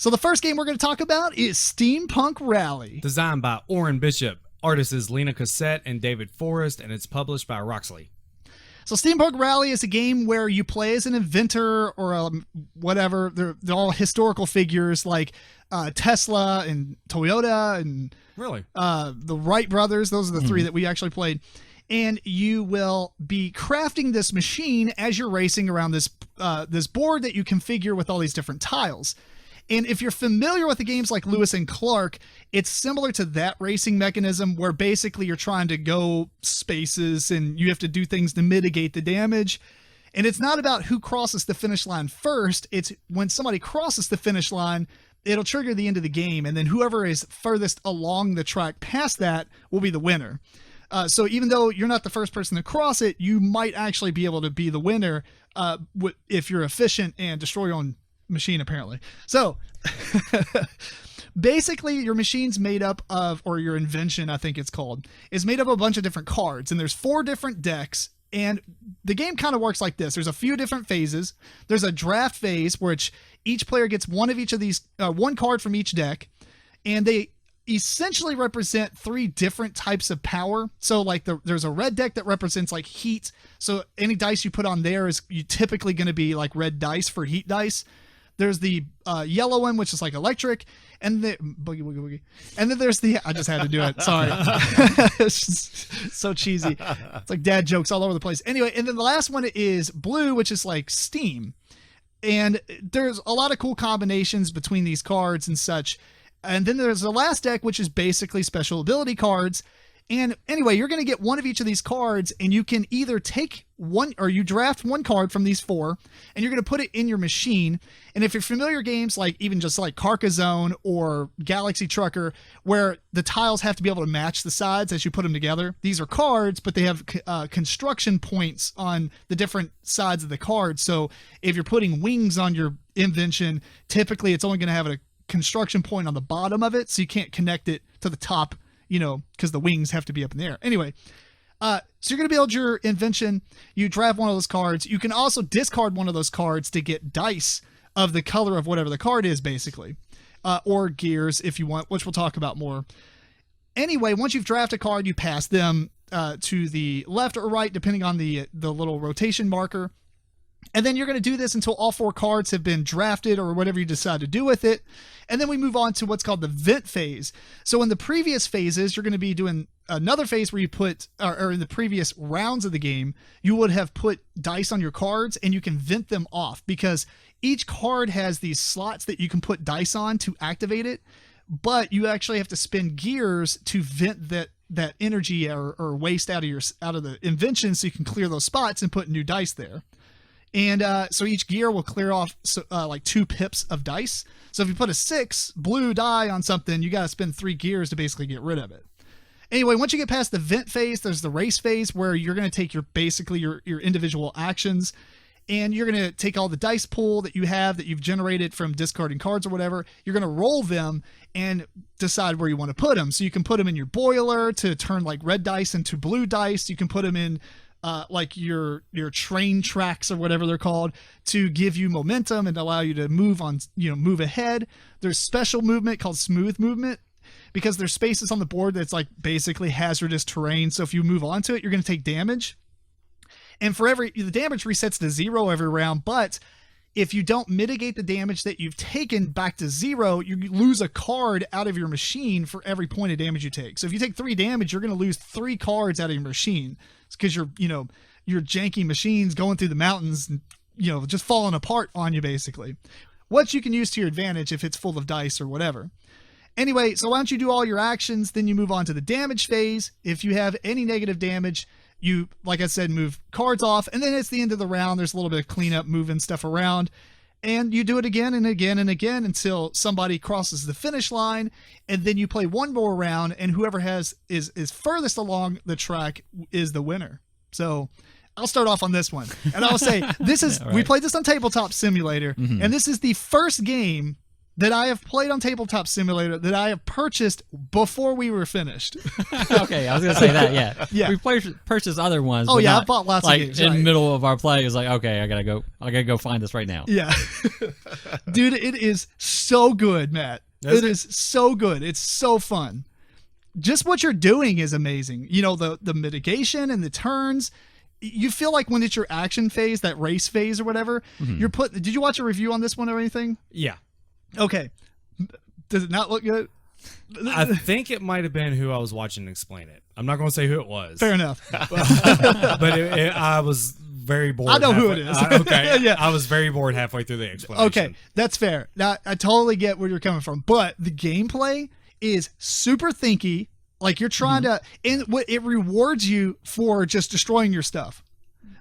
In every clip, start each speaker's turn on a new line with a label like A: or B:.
A: So the first game we're going to talk about is Steampunk Rally.
B: Designed by Orin Bishop. Artist is Lina Cossette and David Forrest, and it's published by Roxley.
A: So Steampunk Rally is a game where you play as an inventor or whatever. They're all historical figures like Tesla and Toyota and
B: Really?
A: The Wright brothers. Those are the three that we actually played. And you will be crafting this machine as you're racing around this board that you configure with all these different tiles. And if you're familiar with the games like Lewis and Clark, it's similar to that racing mechanism where basically you're trying to go spaces and you have to do things to mitigate the damage. And it's not about who crosses the finish line first. It's when somebody crosses the finish line, it'll trigger the end of the game. And then whoever is furthest along the track past that will be the winner. So even though you're not the first person to cross it, you might actually be able to be the winner if you're efficient and destroy your own machine, apparently. So basically your machine's made up of, or your invention, I think it's called, is made up of a bunch of different cards, and there's 4 different decks. And the game kind of works like this. There's a few different phases. There's a draft phase, which each player gets one of each of these, one card from each deck, and they essentially represent 3 different types of power. So like there's a red deck that represents like heat. So any dice you put on there is you typically going to be like red dice for heat dice. There's the yellow one, which is like electric, and the boogie, boogie, boogie. And then there's the, I just had to do it. Sorry. It's so cheesy. It's like dad jokes all over the place. Anyway, and then the last one is blue, which is like steam. And there's a lot of cool combinations between these cards and such. And then there's the last deck, which is basically special ability cards. And anyway, you're going to get one of each of these cards, and you can either take one, or you draft one card from these 4, and you're going to put it in your machine. And if you're familiar games like even just like Carcassonne or Galaxy Trucker, where the tiles have to be able to match the sides as you put them together, these are cards, but they have construction points on the different sides of the card. So if you're putting wings on your invention, typically it's only going to have a construction point on the bottom of it, so you can't connect it to the top, because the wings have to be up in the air. Anyway, so you're going to build your invention. You draft one of those cards. You can also discard one of those cards to get dice of the color of whatever the card is, basically, or gears if you want, which we'll talk about more. Anyway, once you've drafted a card, you pass them to the left or right, depending on the little rotation marker. And then you're going to do this until all 4 cards have been drafted or whatever you decide to do with it. And then we move on to what's called the vent phase. So in the previous phases, you're going to be doing another phase where you put, or in the previous rounds of the game, you would have put dice on your cards and you can vent them off because each card has these slots that you can put dice on to activate it. But you actually have to spend gears to vent that energy or waste out of the invention so you can clear those spots and put new dice there. And so each gear will clear off like 2 pips of dice. So if you put a 6 blue die on something, you got to spend 3 gears to basically get rid of it. Anyway, once you get past the vent phase, there's the race phase where you're going to take your individual actions, and you're going to take all the dice pool that you've generated from discarding cards or whatever. You're going to roll them and decide where you want to put them. So you can put them in your boiler to turn like red dice into blue dice. You can put them in like your train tracks or whatever they're called to give you momentum and allow you to move ahead. There's special movement called smooth movement because there's spaces on the board that's like basically hazardous terrain. So if you move onto it, you're going to take damage. And the damage resets to 0 every round. But if you don't mitigate the damage that you've taken back to 0, you lose a card out of your machine for every point of damage you take. So if you take 3 damage, you're going to lose 3 cards out of your machine. It's because your janky machine's going through the mountains and, just falling apart on you, basically. Which you can use to your advantage if it's full of dice or whatever. Anyway, so once you do all your actions, then you move on to the damage phase. If you have any negative damage, you, like I said, move cards off, and then it's the end of the round. There's a little bit of cleanup, moving stuff around, and you do it again and again and again until somebody crosses the finish line, and then you play one more round, and whoever is furthest along the track is the winner. So I'll start off on this one, and I'll say this is right. We played this on Tabletop Simulator, and this is the first game that I have played on Tabletop Simulator that I have purchased before we were finished.
C: Okay, I was gonna say that. Yeah,
A: Yeah.
C: We purchased other ones.
A: Oh
C: but
A: yeah,
C: not,
A: I bought lots
C: like
A: of games.
C: in the
A: right.
C: middle of our play. It's like, okay, I gotta go find this right now.
A: Yeah. Dude, it is so good, Matt.
B: Is
A: It is so good. It's so fun. Just what you're doing is amazing. You know, the mitigation and the turns. You feel like when it's your action phase, that race phase or whatever, you're put. Did you watch a review on this one or anything?
B: Yeah.
A: Okay. Does it not look good?
B: I think it might have been who I was watching explain it. I'm not going to say who it was.
A: Fair enough.
B: But I was very bored.
A: I know who it is.
B: Okay.
A: Yeah.
B: I was very bored halfway through the explanation.
A: Okay, that's fair. Now, I totally get where you're coming from, but the gameplay is super thinky. Like you're trying to, and what it rewards you for just destroying your stuff.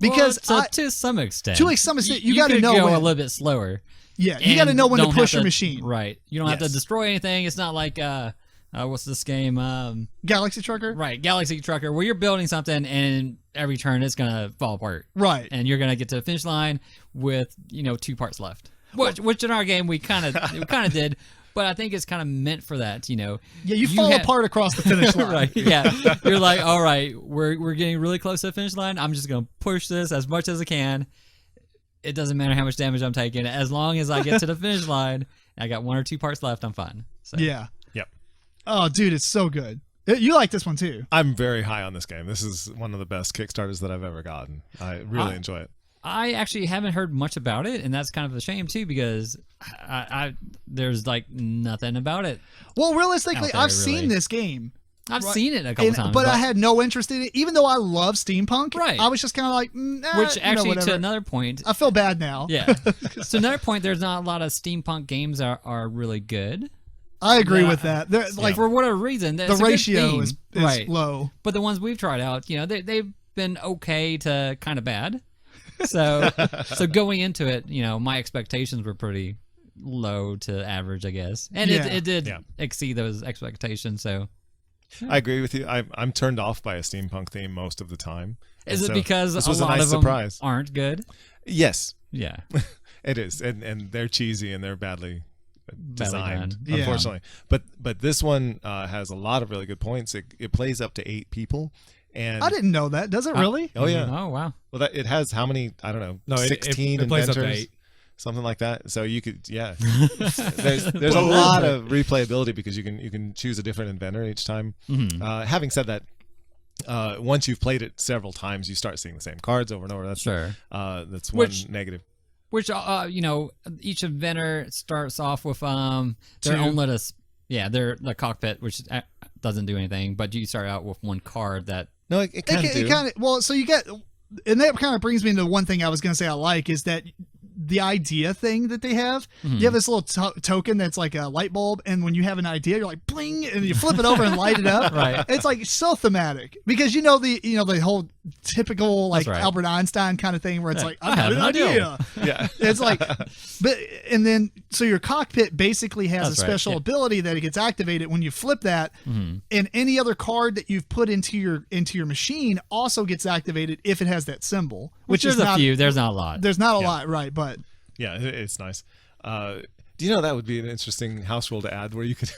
A: Because
C: to some extent,
A: to some extent, you got to
C: could
A: know
C: go
A: when,
C: a little bit slower.
A: Yeah, you got to
C: and
A: know when to
C: don't
A: push
C: have
A: your machine.
C: Right. You don't have to
A: Yes.
C: destroy anything. It's not like what's this game?
A: Galaxy Trucker.
C: Right, Galaxy Trucker, where you're building something and every turn it's gonna fall apart.
A: Right.
C: And you're gonna get to the finish line with 2 parts left. Which in our game we kind of did, but I think it's kind of meant for that.
A: Yeah, you fall apart across the finish line.
C: Right. Yeah. You're like, all right, we're getting really close to the finish line. I'm just gonna push this as much as I can. It doesn't matter how much damage I'm taking, as long as I get to the finish line. I got 1 or 2 parts left. I'm fine. So.
A: Yeah.
D: Yep.
A: Oh, dude, it's so good. You like this one too.
D: I'm very high on this game. This is one of the best Kickstarters that I've ever gotten. I really enjoy it.
C: I actually haven't heard much about it, and that's kind of a shame too, because there's like nothing about it.
A: Well, realistically,
C: Out there,
A: I've seen
C: really.
A: this game.
C: I've seen it a couple times,
A: but I had no interest in it, even though I love steampunk.
C: Right.
A: I was just kind of like,
C: which actually,
A: whatever.
C: to another point,
A: I feel bad now.
C: yeah. To another point, there's not a lot of steampunk games are really good.
A: I agree with that. They're, like
C: For whatever reason,
A: the ratio is
C: right.
A: low.
C: But the ones we've tried out, they've been okay to kind of bad. So going into it, my expectations were pretty low to average, I guess, and it did exceed those expectations. So
D: I agree with you. I'm turned off by a steampunk theme most of the time.
C: is it
D: So
C: because
D: this
C: a
D: was a
C: lot
D: nice
C: of them
D: surprise?
C: aren't good?
D: Yes,
C: Yeah.
D: it is, and they're cheesy and they're badly designed,
C: done.
A: Yeah.
D: unfortunately. But this one has a lot of really good points. It plays up to 8 people, and
A: I didn't know that. Does it really?
D: oh yeah.
C: Oh wow.
D: Well, it has how many? I don't know.
B: No,
D: 16
B: it plays up to
D: inventors,
B: 8.
D: something like that. So you could, there's a lot of replayability because you can choose a different inventor each time. Having said that, once you've played it several times, you start seeing the same cards over and over. That's
C: Sure.
D: That's
C: Which-
D: one negative.
C: Which each inventor starts off with their
A: 2.
C: own little the cockpit, which doesn't do anything, but you start out with 1 card that
D: No, it can do.
A: It kind of so you get, and that kind of brings me into one thing I was going to say I like is that the idea thing that they have. You have this little token that's like a light bulb, and when you have an idea, you're like bling, and you flip it over and light it up.
C: Right.
A: It's like so thematic because the whole typical like
C: That's right.
A: Albert Einstein kind of thing where it's like I
C: I
A: have
C: have
A: an
C: an idea.
A: idea.
D: Yeah.
A: It's like, but and then so your cockpit basically has
C: That's
A: a
C: right,
A: special
C: yeah.
A: ability that it gets activated when you flip that, and any other card that you've put into your machine also gets activated if it has that symbol, which
C: there's
A: is not
C: a few. There's not a lot.
A: there's not a lot, right? But
D: Yeah, it's nice. Do you know that would be an interesting house rule to add, where you could,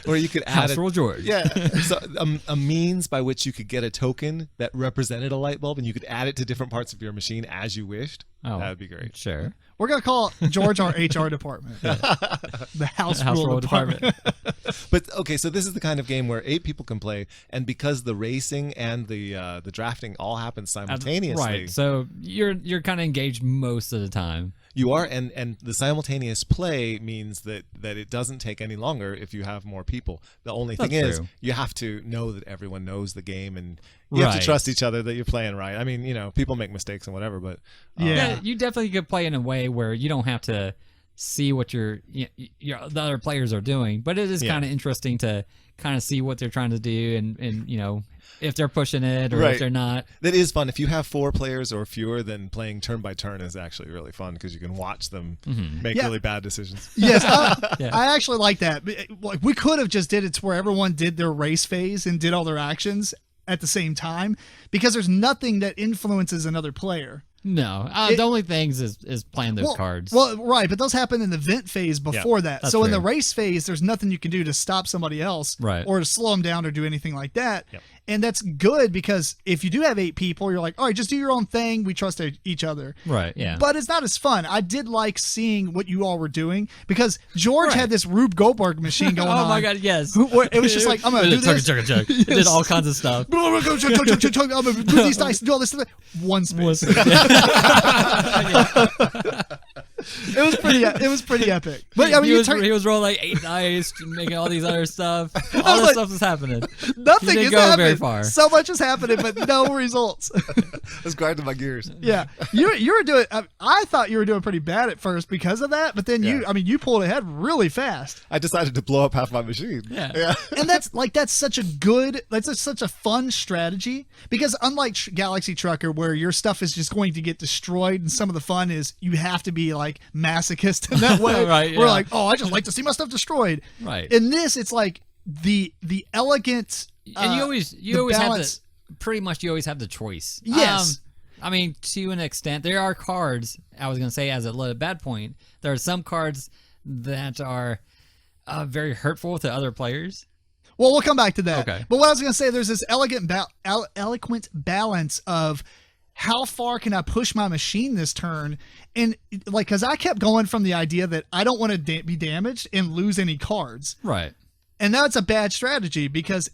D: where you could add
C: House rule George.
D: Yeah, so a means by which you could get a token that represented a light bulb, and you could add it to different parts of your machine as you wished.
C: Oh,
D: That would be great.
C: Sure.
A: we're gonna call George our HR department, the house rule department.
D: But okay, so this is the kind of game where 8 people can play, and because the racing and the drafting all happen simultaneously,
C: Right. So you're kind of engaged most of the time.
D: you are, and the simultaneous play means that it doesn't take any longer if you have more people. The only thing
C: That's
D: is
C: true.
D: you have to know that everyone knows the game, and you have to
C: Right.
D: trust each other that you're playing right. I mean, people make mistakes and whatever, but
A: Yeah.
C: You definitely could play in a way where you don't have to see what the other players are doing, but it is
D: Yeah.
C: kind of interesting to kind of see what they're trying to do and if they're pushing it or
D: Right.
C: if they're not.
D: that is fun. If you have 4 players or fewer, then playing turn by turn is actually really fun because you can watch them make
A: Yeah.
D: really bad decisions.
A: Yes,
C: Yeah.
A: I actually like that. Like we could have just did it to where everyone did their race phase and did all their actions at the same time because there's nothing that influences another player.
C: No, the only things is playing those cards.
A: Well, right, but those happen in the vent phase before that.
C: that's
A: So in the
C: true.
A: race phase, there's nothing you can do to stop somebody else,
C: Right.
A: or to slow them down or do anything like that.
D: Yep.
A: And that's good because if you do have 8 people, you're like, all right, just do your own thing. We trust each other.
C: Right, yeah.
A: But it's not as fun. I did like seeing what you all were doing because George
C: Right.
A: had this Rube Goldberg machine going on.
C: Oh my god, yes.
A: It was just like, I'm going to do this.
C: Chug. It did all kinds of stuff.
A: I'm going to move these dice, do all this stuff. One space. It was pretty epic. But I mean,
C: he was rolling like 8 dice, making all these other stuff. All this stuff is happening.
A: nothing
C: He didn't
A: is
C: go
A: happening.
C: very far.
A: So much is happening, but no results.
D: Let's grinding my gears.
A: Yeah, you were doing. I thought you were doing pretty bad at first because of that, but then you pulled ahead really fast.
D: I decided to blow up half my machine.
C: Yeah.
A: And that's such a fun strategy because unlike Galaxy Trucker, where your stuff is just going to get destroyed, and some of the fun is you have to be like masochist in that way.
C: Right,
A: We're
C: yeah.
A: like, oh, I just like to see my stuff destroyed.
C: Right.
A: In this, it's like the elegant.
C: And you always
A: balance.
C: you always have the choice.
A: Yes.
C: I mean, to an extent, there are cards. I was gonna say as a bad point, there are some cards that are very hurtful to other players.
A: Well, we'll come back to that.
C: Okay.
A: But what I was going to say, there's this eloquent balance of how far can I push my machine this turn? And like, because I kept going from the idea that I don't want to be damaged and lose any cards.
C: Right.
A: And that's a bad strategy because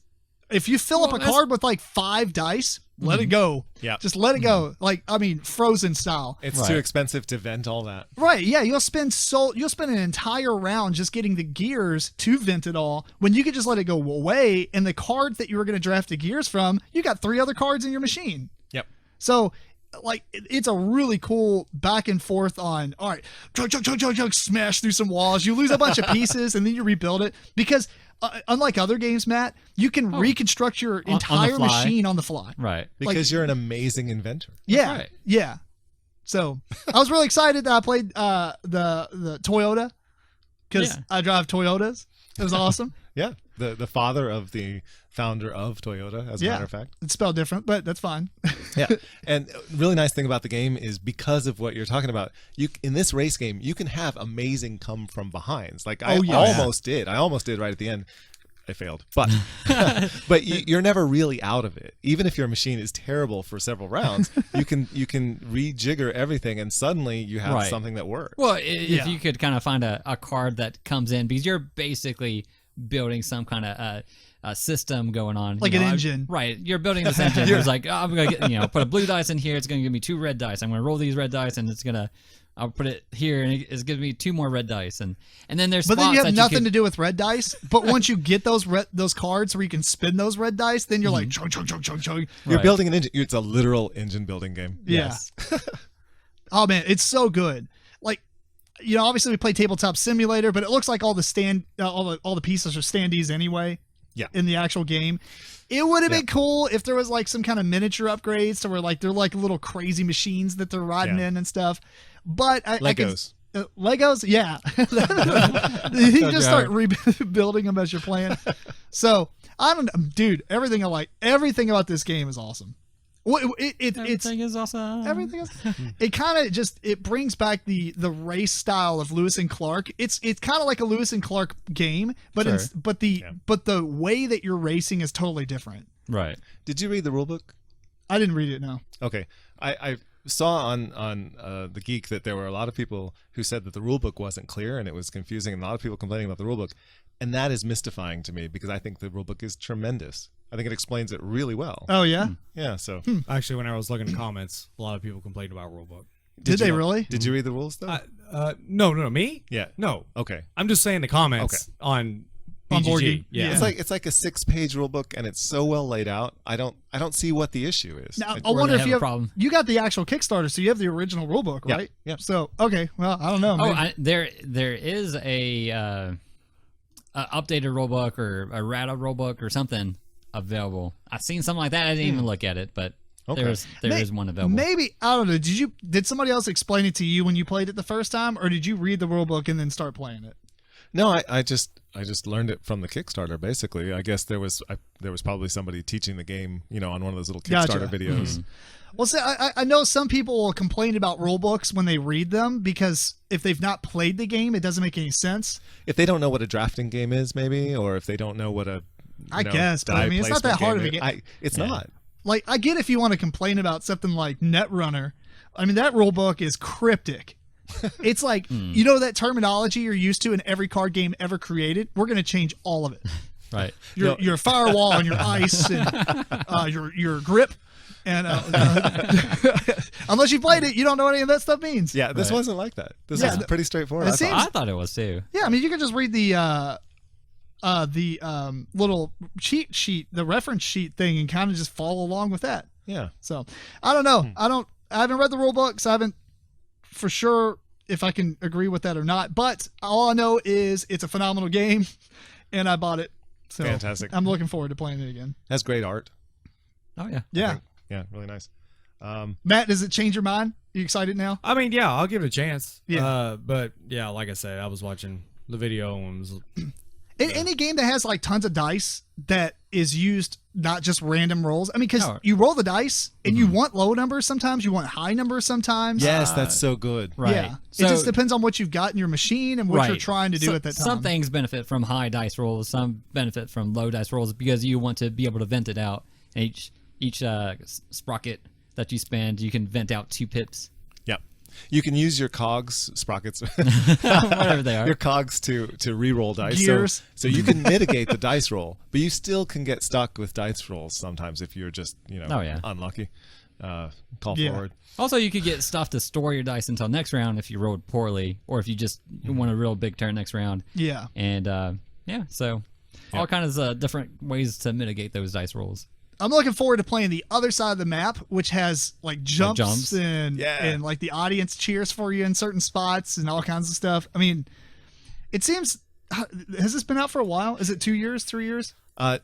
A: if you fill up a card with like 5 dice, let it go.
D: Yeah.
A: Just let it go. Like, I mean, Frozen style.
D: It's too expensive to vent all that.
A: Right, yeah, you'll spend an entire round just getting the gears to vent it all when you could just let it go away, and the card that you were going to draft the gears from, you got 3 other cards in your machine.
D: Yep.
A: So, like, it's a really cool back and forth on, all right, chug, smash through some walls. You lose a bunch of pieces, and then you rebuild it. Because, unlike other games, Matt, you can reconstruct your entire machine on the fly.
C: Right.
D: Because you're an amazing inventor.
A: Yeah,
C: right.
A: yeah. So, I was really excited that I played the Toyota, because I drive Toyotas. It was awesome.
D: Yeah. The father of the founder of Toyota, as a matter of fact.
A: It's spelled different, but that's fine.
D: Yeah. And really nice thing about the game is because of what you're talking about, in this race game, you can have amazing come from behinds. Like I almost did. I almost did right at the end. I failed. But but you're never really out of it. Even if your machine is terrible for several rounds, you can rejigger everything and suddenly you have something that works.
C: Well, if you could kind of find a card that comes in, because you're basically building some kind of system going on,
A: like an engine,
C: right? You're building this engine. It's like, oh, I'm gonna get, put a blue dice in here. It's gonna give me 2 red dice. I'm gonna roll these red dice, and I'll put it here, and it's giving me 2 more red dice, and then there's.
A: But then you have nothing to do with red dice. But once you get those cards where you can spin those red dice, then you're like chug.
D: You're building an engine. It's a literal engine building game.
A: Yeah.
C: Yes.
A: Oh man, it's so good. Like, obviously we play Tabletop Simulator, but it looks like all the pieces are standees anyway.
D: Yeah.
A: In the actual game, it would have been cool if there was like some kind of miniature upgrades to where like they're like little crazy machines that they're riding in and stuff. But
D: Legos.
A: Legos, yeah. You just start rebuilding them as you're playing. So I don't know, dude. Everything about this game is awesome.
C: Everything is awesome.
A: Everything is. It kind of it brings back the race style of Lewis and Clark. It's kind of like a Lewis and Clark game, but but the way that you're racing is totally different.
C: Right.
D: Did you read the rulebook?
A: I didn't read it. No.
D: Okay. I saw on the Geek that there were a lot of people who said that the rulebook wasn't clear and it was confusing, and a lot of people complaining about the rulebook, and that is mystifying to me because I think the rulebook is tremendous. I think it explains it really well.
A: Oh yeah.
D: Yeah. So
B: Actually, when I was looking at comments, a lot of people complained about rulebook.
A: Did they really?
D: Did you read the rules though?
B: No, me?
D: Yeah.
B: No.
D: Okay.
B: I'm just saying the comments on
A: On board
B: BGG.
A: game.
B: Yeah.
D: It's like a 6-page rule book, and it's so well laid out. I don't see what the issue is.
A: Now, I wonder
C: they
A: if
C: have
A: you
C: a
A: have
C: problem.
A: You got the actual Kickstarter, so you have the original rulebook,
D: Yeah,
A: right?
D: yeah.
A: So okay, well, I don't know.
C: Oh, there is a updated rulebook or a rata rulebook or something available. I've seen something like that. I didn't even look at it, but there is one available.
A: Maybe, I don't know. Did somebody else explain it to you when you played it the first time, or did you read the rulebook and then start playing it?
D: No, I just learned it from the Kickstarter. Basically, I guess there was probably somebody teaching the game, on one of those little Kickstarter
A: Gotcha.
D: videos.
A: Well, see, I know some people will complain about rule books when they read them because if they've not played the game, it doesn't make any sense.
D: If they don't know what a drafting game is, maybe, or if they don't know what a
A: I guess, but I mean, it's not that hard of a game.
D: It's not.
A: Like, I get if you want to complain about something like Netrunner. I mean, that rule book is cryptic. It's like, that terminology you're used to in every card game ever created, we're going to change all of it.
C: Right.
A: Your firewall and your ice and your grip. And unless you played it, you don't know what any of that stuff means.
D: Yeah, this wasn't like that. This was pretty straightforward.
C: I thought it was too.
A: Yeah, I mean, you can just read the little cheat sheet, the reference sheet thing, and kind of just follow along with that.
D: Yeah.
A: So I don't know. I haven't read the rule books. I haven't for sure if I can agree with that or not. But all I know is it's a phenomenal game, and I bought it. So
D: fantastic.
A: I'm looking forward to playing it again.
D: Has great art.
C: Oh yeah.
A: Yeah.
D: Yeah, really nice.
A: Matt, does it change your mind? You excited now?
B: I mean, yeah, I'll give it a chance.
A: Yeah.
B: But yeah, like I said, I was watching the video and was.
A: Any game that has like tons of dice that is used, not just random rolls. I mean, because you roll the dice and you want low numbers sometimes, you want high numbers sometimes.
D: Yes, that's so good.
C: Right.
A: Yeah.
C: So,
A: it just depends on what you've got in your machine and what you're trying to do at that time.
C: Some things benefit from high dice rolls, some benefit from low dice rolls because you want to be able to vent it out. And each sprocket that you spend, you can vent out 2 pips.
D: Yep. You can use your cogs, sprockets,
C: whatever they are.
D: your cogs to re-roll dice.
A: Gears.
D: So you can mitigate the dice roll, but you still can get stuck with dice rolls sometimes if you're just, unlucky. Call forward.
C: Also, you could get stuff to store your dice until next round if you rolled poorly, or if you just want a real big turn next round.
A: Yeah.
C: And so all kinds of different ways to mitigate those dice rolls.
A: I'm looking forward to playing the other side of the map, which has like jumps. And like the audience cheers for you in certain spots and all kinds of stuff. I mean, it seems, has this been out for a while? Is it 2 years, 3 years?
D: I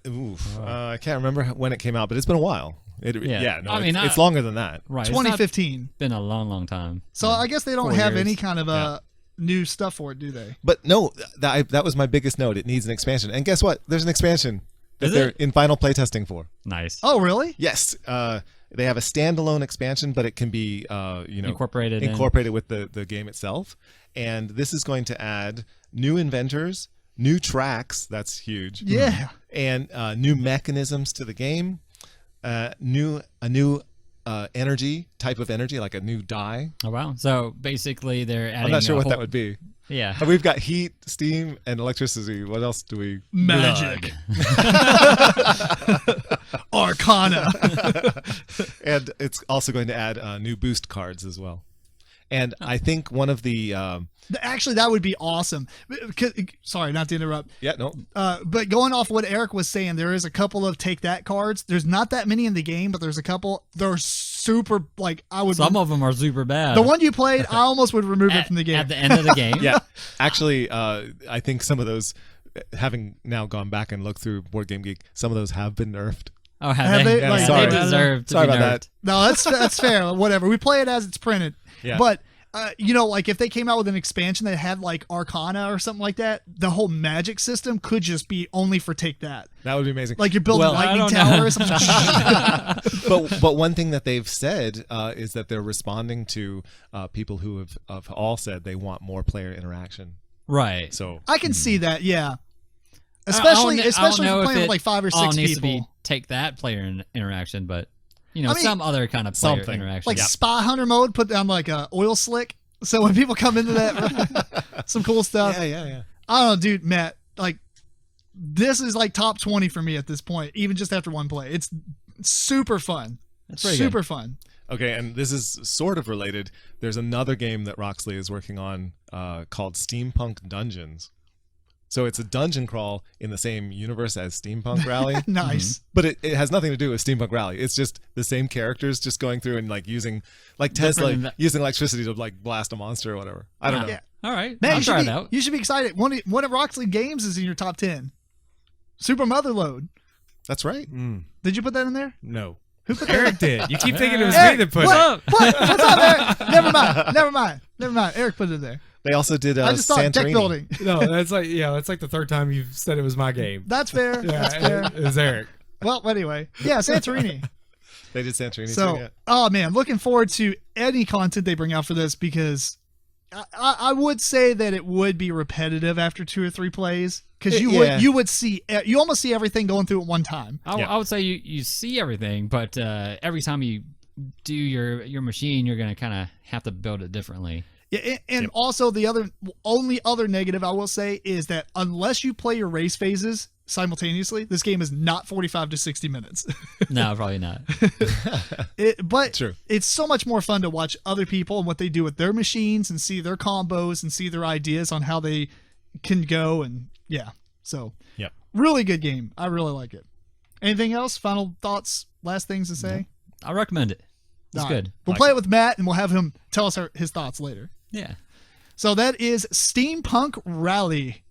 D: can't remember when it came out, but it's been a while. It's longer than that.
C: Right.
A: 2015.
C: Been a long, long time.
A: So I guess they don't
D: 4
A: have
D: years.
A: any kind of new stuff for it, do they?
D: But no, that was my biggest note. It needs an expansion. And guess what? There's an expansion that
C: Is
D: they're
C: it?
D: in final playtesting for.
C: Nice.
A: Oh, really?
D: Yes. They have a standalone expansion, but it can be
C: incorporated
D: with the game itself. And this is going to add new inventors, new tracks. That's huge.
A: Yeah.
D: And new mechanisms to the game. A new energy, type of energy, like a new die.
C: Oh, wow. So basically they're adding
D: I'm not sure what that would be.
C: Yeah.
D: We've got heat, steam, and electricity. What else do we?
A: Magic. Arcana.
D: And it's also going to add new boost cards as well. And I think one of the
A: Actually, that would be awesome. Sorry, not to interrupt.
D: yeah, no,
A: But going off what Eric was saying, there is a couple of take that cards. There's not that many in the game, but there's a couple. They're super. Like I would.
C: Some of them are super bad.
A: The one you played, I almost would remove it from the game.
C: At the end of the game.
D: yeah. Actually, I think some of those, having now gone back and looked through Board Game Geek, some of those have been nerfed.
C: Oh,
A: Have they?
C: Yeah,
A: Like,
D: sorry.
C: they deserve to
D: Sorry
C: be
D: about
C: nerfed.
D: that.
A: No, that's fair. Whatever. We play it as it's printed.
D: Yeah.
A: But like if they came out with an expansion that had like Arcana or something like that, the whole magic system could just be only for take that.
D: That would be amazing.
A: Like you're building
D: Well,
A: lightning
C: I don't know.
A: tower or something.
D: but one thing that they've said is that they're responding to people who have all said they want more player interaction.
C: Right.
D: So
A: I can see that. Yeah.
C: I don't
A: Especially
C: know
A: if you're
C: if
A: playing with
C: it
A: like 5 or
C: all
A: 6
C: needs to be
A: people.
C: take that player interaction, but
A: I mean,
C: some other kind of player
D: something.
C: interaction.
A: Like spy hunter mode, put down like a oil slick. So when people come into that, some cool stuff.
D: yeah.
A: I don't know, dude, Matt, like this is like top 20 for me at this point, even just after one play. It's super fun.
C: That's pretty
A: super
C: good.
A: fun.
D: Okay, and this is sort of related. There's another game that Roxley is working on called Steampunk Dungeons. So it's a dungeon crawl in the same universe as Steampunk Rally.
A: Nice.
D: But it has nothing to do with Steampunk Rally. It's just the same characters just going through and like using like Tesla using electricity to like blast a monster or whatever. I don't know.
A: Yeah.
C: All right.
A: Man,
C: I'll try it out.
A: you should be excited. One of Roxley games is in your top 10. Super Motherload.
D: That's right.
A: Did you put that in there?
B: No.
A: Who put that?
B: Eric did. You keep thinking it was
A: Eric,
B: me that put
A: what?
B: it.
A: What? What's up, Eric? Never mind. Eric put it in there.
D: They also did
A: I just thought deck
D: Santorini.
A: building.
B: No, that's like the third time you've said it was my game.
A: That's fair. That's
B: Yeah,
A: fair.
B: it was Eric.
A: Well, anyway, yeah, Santorini.
D: They did Santorini
A: So,
D: too, yeah.
A: oh man, looking forward to any content they bring out for this because I would say that it would be repetitive after 2 or 3 plays because you would see you almost see everything going through at one time.
C: I would say you see everything, but every time you do your machine, you're gonna kind of have to build it differently.
A: Yeah, and also the only other negative I will say is that unless you play your race phases simultaneously, this game is not 45 to 60 minutes.
C: No, probably not.
A: But
D: True.
A: It's so much more fun to watch other people and what they do with their machines and see their combos and see their ideas on how they can go. And yeah, so
B: Yep.
A: really good game. I really like it. Anything else? Final thoughts? Last things to say?
C: I recommend it. It's
A: All right.
C: good.
A: We'll play it with Matt and we'll have him tell us his thoughts later.
C: Yeah.
A: So that is Steampunk Rally.